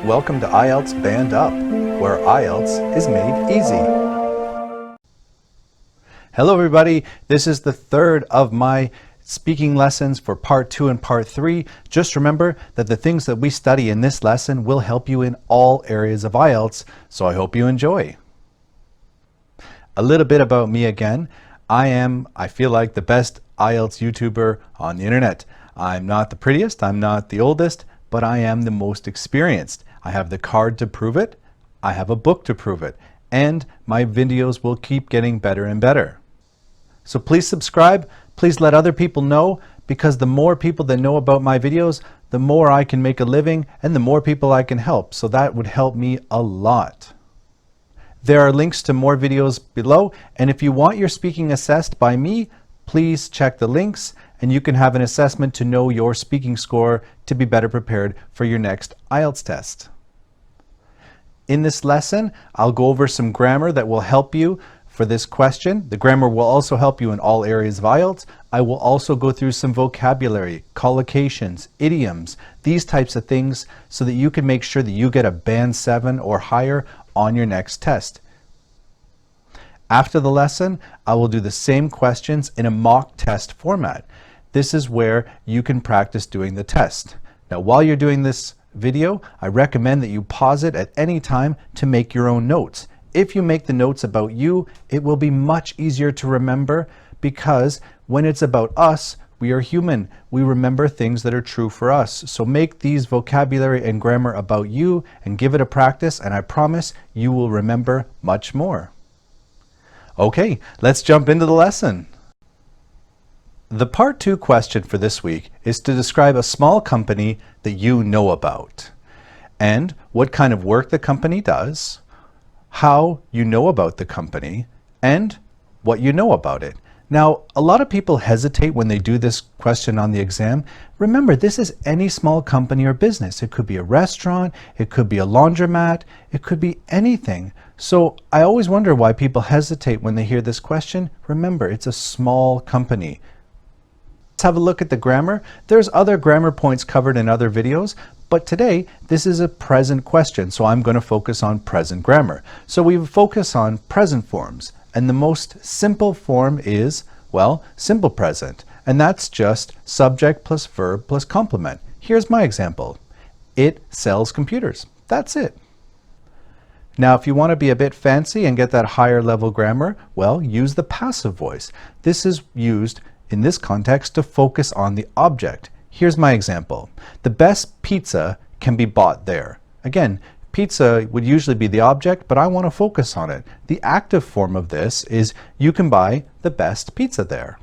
Welcome to IELTS Band Up, where IELTS is made easy. Hello everybody, this is the third of my speaking lessons for part 2 and part 3. Just remember that the things that we study in this lesson will help you in all areas of IELTS, so I hope you enjoy. A little bit about me again. I feel like the best IELTS YouTuber on the internet. I'm not the prettiest, I'm not the oldest, but I am the most experienced. I have the card to prove it, I have a book to prove it, and my videos will keep getting better and better. So please subscribe, please let other people know, because the more people that know about my videos, the more I can make a living and the more people I can help. So that would help me a lot. There are links to more videos below, and if you want your speaking assessed by me, please check the links and you can have an assessment to know your speaking score to be better prepared for your next IELTS test. In this lesson, I'll go over some grammar that will help you for this question. The grammar will also help you in all areas of IELTS. I will also go through some vocabulary, collocations, idioms, these types of things so that you can make sure that you get a band 7 or higher on your next test. After the lesson, I will do the same questions in a mock test format. This is where you can practice doing the test. Now, while you're doing this video, I recommend that you pause it at any time to make your own notes. If you make the notes about you, it will be much easier to remember, because when it's about us, we are human. We remember things that are true for us. So make these vocabulary and grammar about you and give it a practice, and I promise you will remember much more. Okay, let's jump into the lesson. The part 2 question for this week is to describe a small company that you know about and what kind of work the company does, how you know about the company, and what you know about it. Now, a lot of people hesitate when they do this question on the exam. Remember, this is any small company or business. It could be a restaurant, it could be a laundromat, it could be anything. So I always wonder why people hesitate when they hear this question. Remember, it's a small company. Let's have a look at the grammar. There's other grammar points covered in other videos, but today this is a present question, so I'm going to focus on present grammar. So we focus on present forms, and the most simple form is, well, simple present, and that's just subject plus verb plus complement. Here's my example. It sells computers. That's it. Now, if you want to be a bit fancy and get that higher level grammar, well, use the passive voice. This is used in this context to focus on the object. Here's my example. The best pizza can be bought there. Again, pizza would usually be the object, but I want to focus on it. The active form of this is you can buy the best pizza there.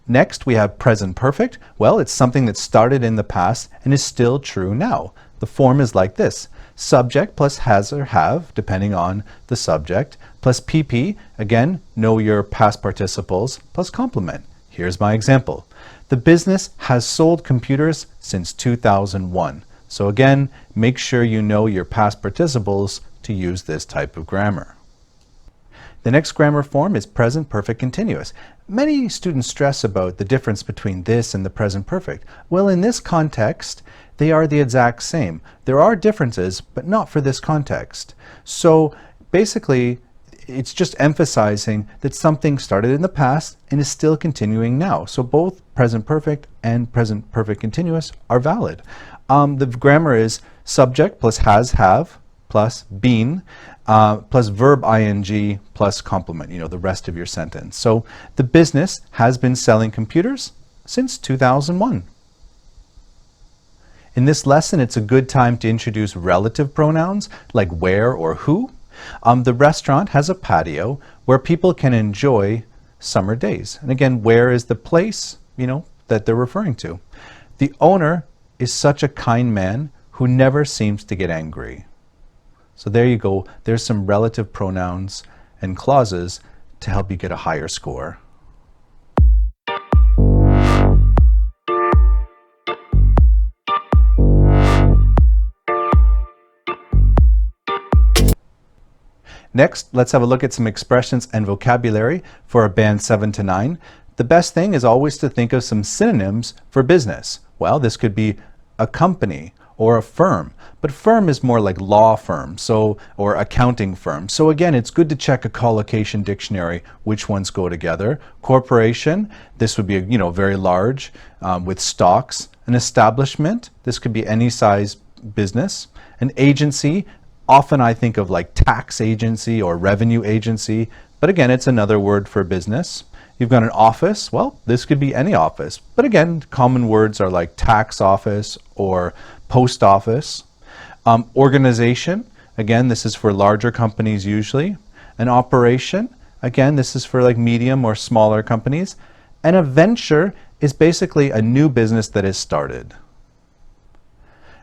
Next, we have present perfect. Well, it's something that started in the past and is still true now. The form is like this. Subject plus has or have, depending on the subject, plus PP, again, know your past participles, plus complement. Here's my example. The business has sold computers since 2001. So again, make sure you know your past participles to use this type of grammar. The next grammar form is present perfect continuous. Many students stress about the difference between this and the present perfect. Well, in this context, they are the exact same. There are differences, but not for this context. So basically, it's just emphasizing that something started in the past and is still continuing now. So both present perfect and present perfect continuous are valid. The grammar is subject plus has, have, plus been, plus verb ing, plus complement, the rest of your sentence. So the business has been selling computers since 2001. In this lesson, it's a good time to introduce relative pronouns like where or who. The restaurant has a patio where people can enjoy summer days. And again, where is the place, that they're referring to. The owner is such a kind man who never seems to get angry. So there you go. There's some relative pronouns and clauses to help you get a higher score. Next, let's have a look at some expressions and vocabulary for a band 7 to 9. The best thing is always to think of some synonyms for business. Well, this could be a company or a firm. But firm is more like law firm, or accounting firm. So again, it's good to check a collocation dictionary which ones go together. Corporation, this would be very large with stocks. An establishment, this could be any size business. An agency, often I think of like tax agency or revenue agency, but again, it's another word for business. You've got an office. Well, this could be any office, but again, common words are like tax office or post office. Organization, again, this is for larger companies usually. An operation, again, this is for like medium or smaller companies. And a venture is basically a new business that is started.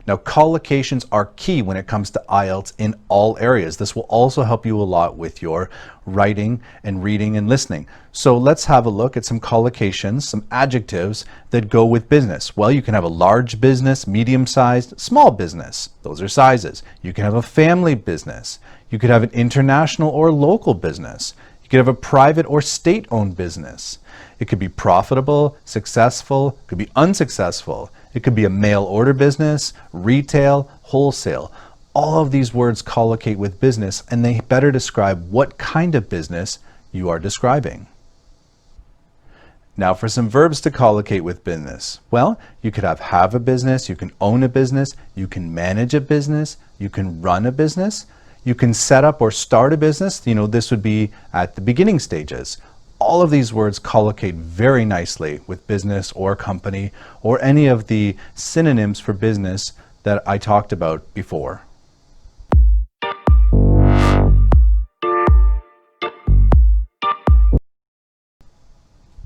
Now, collocations are key when it comes to IELTS in all areas. This will also help you a lot with your writing and reading and listening. So let's have a look at some collocations, some adjectives that go with business. Well, you can have a large business, medium-sized, small business. Those are sizes. You can have a family business. You could have an international or local business. You could have a private or state-owned business. It could be profitable, successful, it could be unsuccessful. It could be a mail order business, retail, wholesale. All of these words collocate with business, and they better describe what kind of business you are describing. Now for some verbs to collocate with business. Well, you could have a business, you can own a business, you can manage a business, you can run a business, you can set up or start a business. This would be at the beginning stages. All of these words collocate very nicely with business or company or any of the synonyms for business that I talked about before.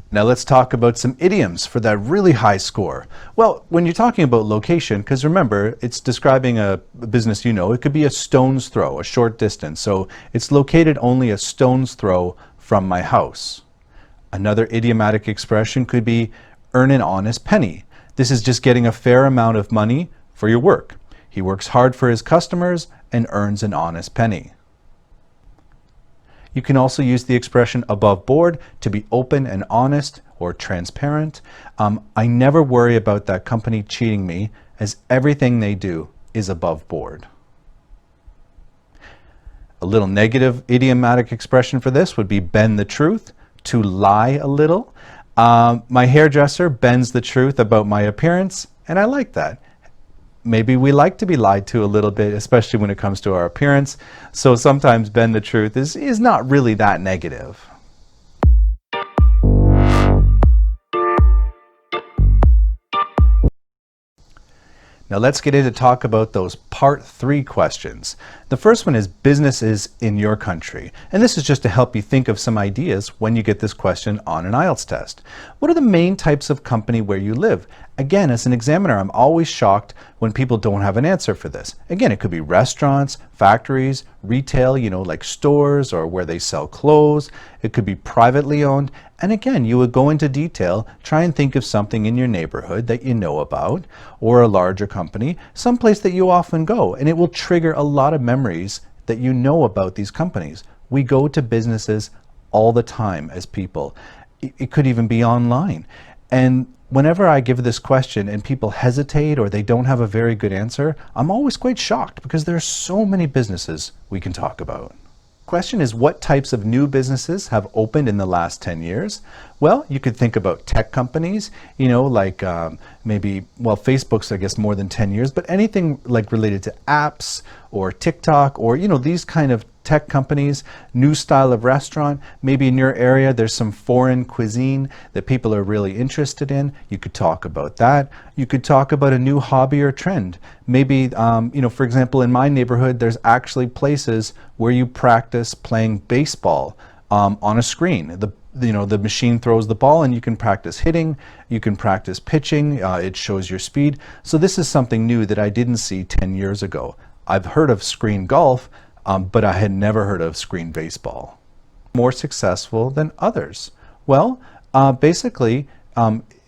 Now let's talk about some idioms for that really high score. Well, when you're talking about location, because remember, it's describing a business it could be a stone's throw, a short distance. So it's located only a stone's throw from my house. Another idiomatic expression could be earn an honest penny. This is just getting a fair amount of money for your work. He works hard for his customers and earns an honest penny. You can also use the expression above board to be open and honest or transparent. I never worry about that company cheating me, as everything they do is above board. A little negative idiomatic expression for this would be bend the truth, to lie a little. My hairdresser bends the truth about my appearance, and I like that. Maybe we like to be lied to a little bit, especially when it comes to our appearance. So sometimes bend the truth is not really that negative. Now let's get into talk about those part 3 questions. The first one is businesses in your country. And this is just to help you think of some ideas when you get this question on an IELTS test. What are the main types of company where you live? Again, as an examiner, I'm always shocked when people don't have an answer for this. Again, it could be restaurants, factories, retail, like stores or where they sell clothes. It could be privately owned. And again, you would go into detail, try and think of something in your neighborhood that you know about, or a larger company, someplace that you often go, and it will trigger a lot of memories that you know about these companies. We go to businesses all the time as people. It could even be online. And whenever I give this question and people hesitate or they don't have a very good answer, I'm always quite shocked because there are so many businesses we can talk about. Question is, what types of new businesses have opened in the last 10 years? Well, you could think about tech companies, like maybe, Facebook's, I guess, more than 10 years, but anything like related to apps or TikTok or, these kind of tech companies, new style of restaurant. Maybe in your area, there's some foreign cuisine that people are really interested in. You could talk about that. You could talk about a new hobby or trend. Maybe, for example, in my neighborhood, there's actually places where you practice playing baseball on a screen. The machine throws the ball and you can practice hitting, you can practice pitching, it shows your speed. So this is something new that I didn't see 10 years ago. I've heard of screen golf, but I had never heard of screen baseball. More successful than others? Well, basically,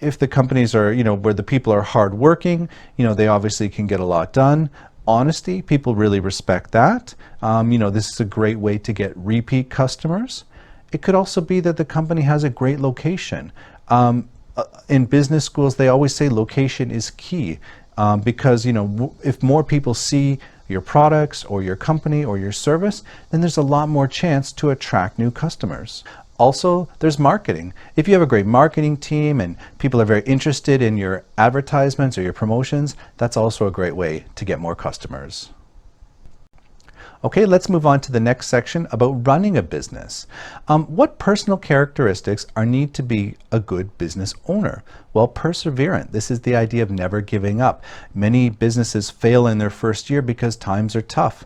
if the companies are, where the people are hardworking, they obviously can get a lot done. Honesty, people really respect that. This is a great way to get repeat customers. It could also be that the company has a great location. In business schools, they always say location is key. because if more people see your products or your company or your service, then there's a lot more chance to attract new customers. Also, there's marketing. If you have a great marketing team and people are very interested in your advertisements or your promotions, that's also a great way to get more customers. Okay, let's move on to the next section about running a business. What personal characteristics are need to be a good business owner? Well, perseverant. This is the idea of never giving up. Many businesses fail in their first year because times are tough.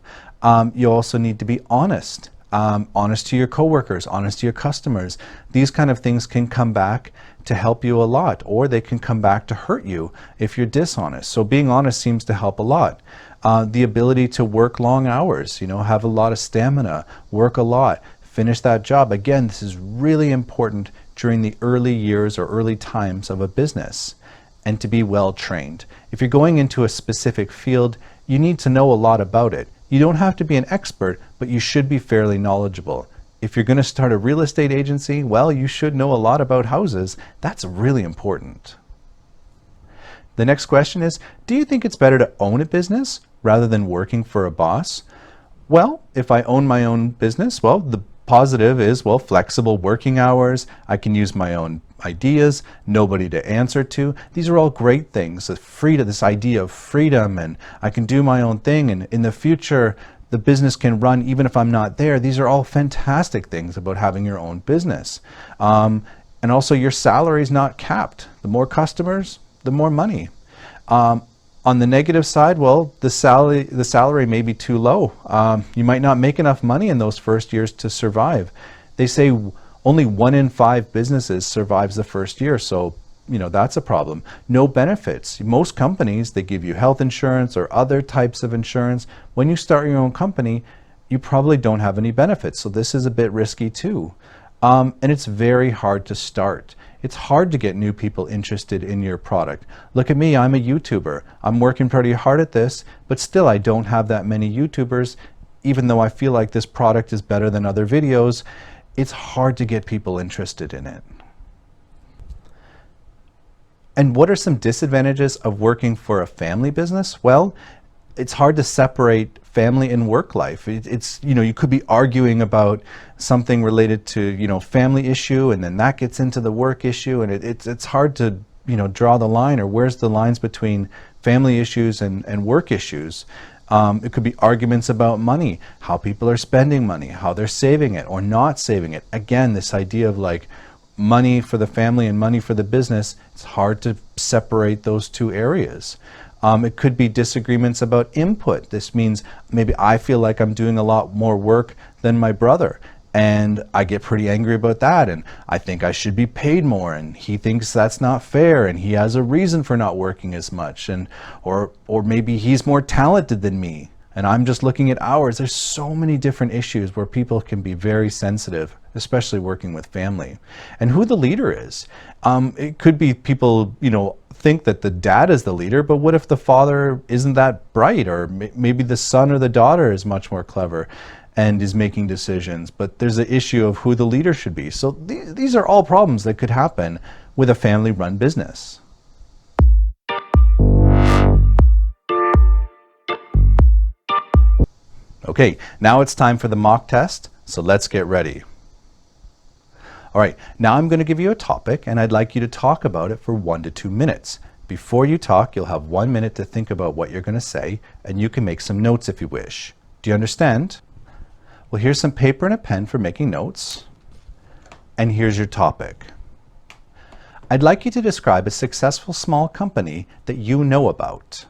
You also need to be honest. Honest to your coworkers, honest to your customers. These kind of things can come back to help you a lot, or they can come back to hurt you if you're dishonest. So being honest seems to help a lot. The ability to work long hours, have a lot of stamina, work a lot, finish that job. Again, this is really important during the early years or early times of a business, and to be well trained. If you're going into a specific field, you need to know a lot about it. You don't have to be an expert, but you should be fairly knowledgeable. If you're going to start a real estate agency, well, you should know a lot about houses. That's really important. The next question is, do you think it's better to own a business rather than working for a boss? Well, if I own my own business, well, the positive is, well, flexible working hours. I can use my own ideas, nobody to answer to. These are all great things. This idea of freedom, and I can do my own thing, and in the future, the business can run even if I'm not there. These are all fantastic things about having your own business. And also your salary is not capped. The more customers, the more money. On the negative side, well, the salary may be too low. You might not make enough money in those first years to survive. They say only 1 in 5 businesses survives the first year, so that's a problem. No benefits. Most companies, they give you health insurance or other types of insurance. When you start your own company, you probably don't have any benefits, so this is a bit risky too. And it's very hard to start. It's hard to get new people interested in your product. Look at me, I'm a YouTuber. I'm working pretty hard at this, but still I don't have that many YouTubers. Even though I feel like this product is better than other videos, it's hard to get people interested in it. And what are some disadvantages of working for a family business? Well, it's hard to separate family and work life. You could be arguing about something related to family issue, and then that gets into the work issue, and it's hard to draw the line, or where's the lines between family issues and work issues. It could be arguments about money, how people are spending money, how they're saving it or not saving it. Again, this idea of like money for the family and money for the business, it's hard to separate those two areas. It could be disagreements about input. This means maybe I feel like I'm doing a lot more work than my brother, and I get pretty angry about that, and I think I should be paid more, and he thinks that's not fair, and he has a reason for not working as much, or maybe he's more talented than me, and I'm just looking at hours. There's so many different issues where people can be very sensitive, especially working with family. And who the leader is. It could be people, think that the dad is the leader, but what if the father isn't that bright, or maybe the son or the daughter is much more clever and is making decisions, but there's an issue of who the leader should be. So these are all problems that could happen with a family-run business. Okay, now it's time for the mock test, so let's get ready. All right, now I'm going to give you a topic, and I'd like you to talk about it for 1 to 2 minutes. Before you talk, you'll have 1 minute to think about what you're going to say, and you can make some notes if you wish. Do you understand? Well, here's some paper and a pen for making notes, and here's your topic. I'd like you to describe a successful small company that you know about.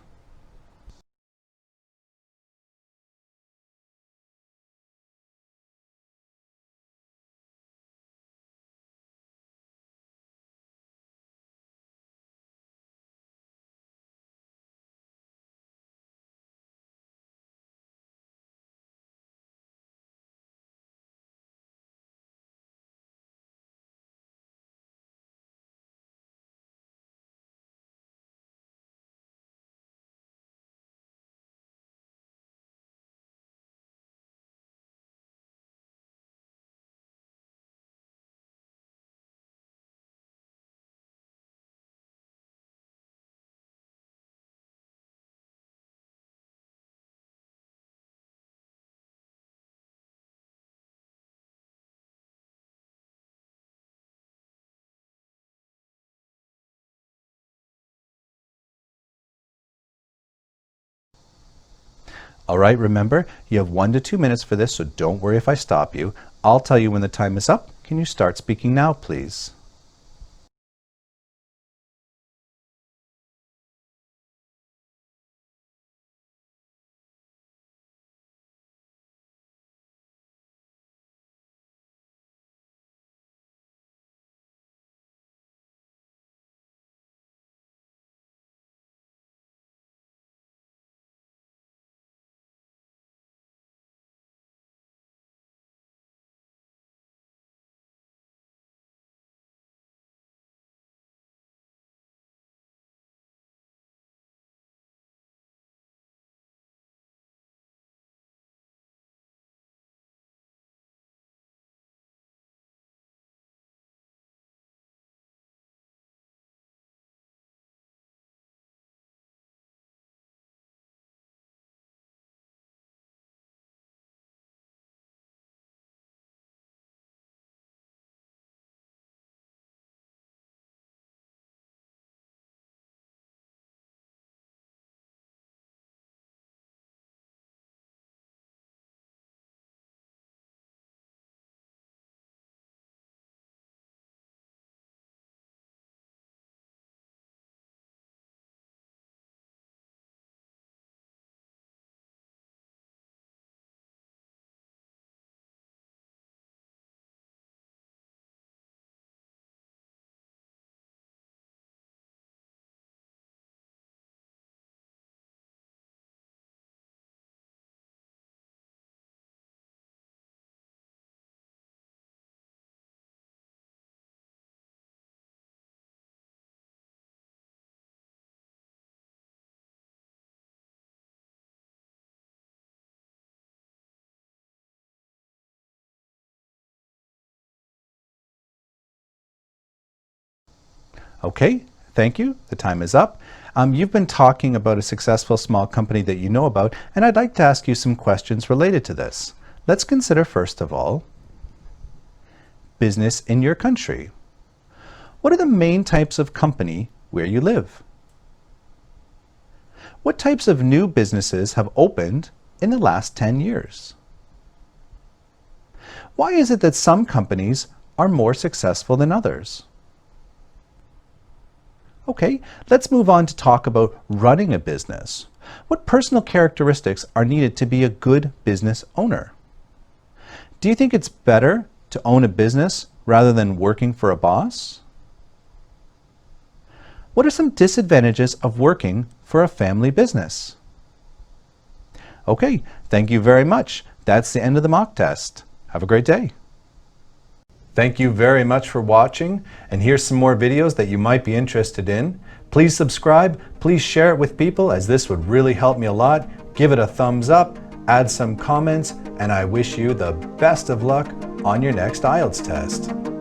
All right, remember, you have 1 to 2 minutes for this, so don't worry if I stop you. I'll tell you when the time is up. Can you start speaking now, please? Okay, thank you. The time is up. You've been talking about a successful small company that you know about, and I'd like to ask you some questions related to this. Let's consider, first of all, business in your country. What are the main types of company where you live? What types of new businesses have opened in the last 10 years? Why is it that some companies are more successful than others? Okay, let's move on to talk about running a business. What personal characteristics are needed to be a good business owner? Do you think it's better to own a business rather than working for a boss? What are some disadvantages of working for a family business? Okay, thank you very much. That's the end of the mock test. Have a great day. Thank you very much for watching, and here's some more videos that you might be interested in. Please subscribe, please share it with people, as this would really help me a lot. Give it a thumbs up, add some comments, and I wish you the best of luck on your next IELTS test.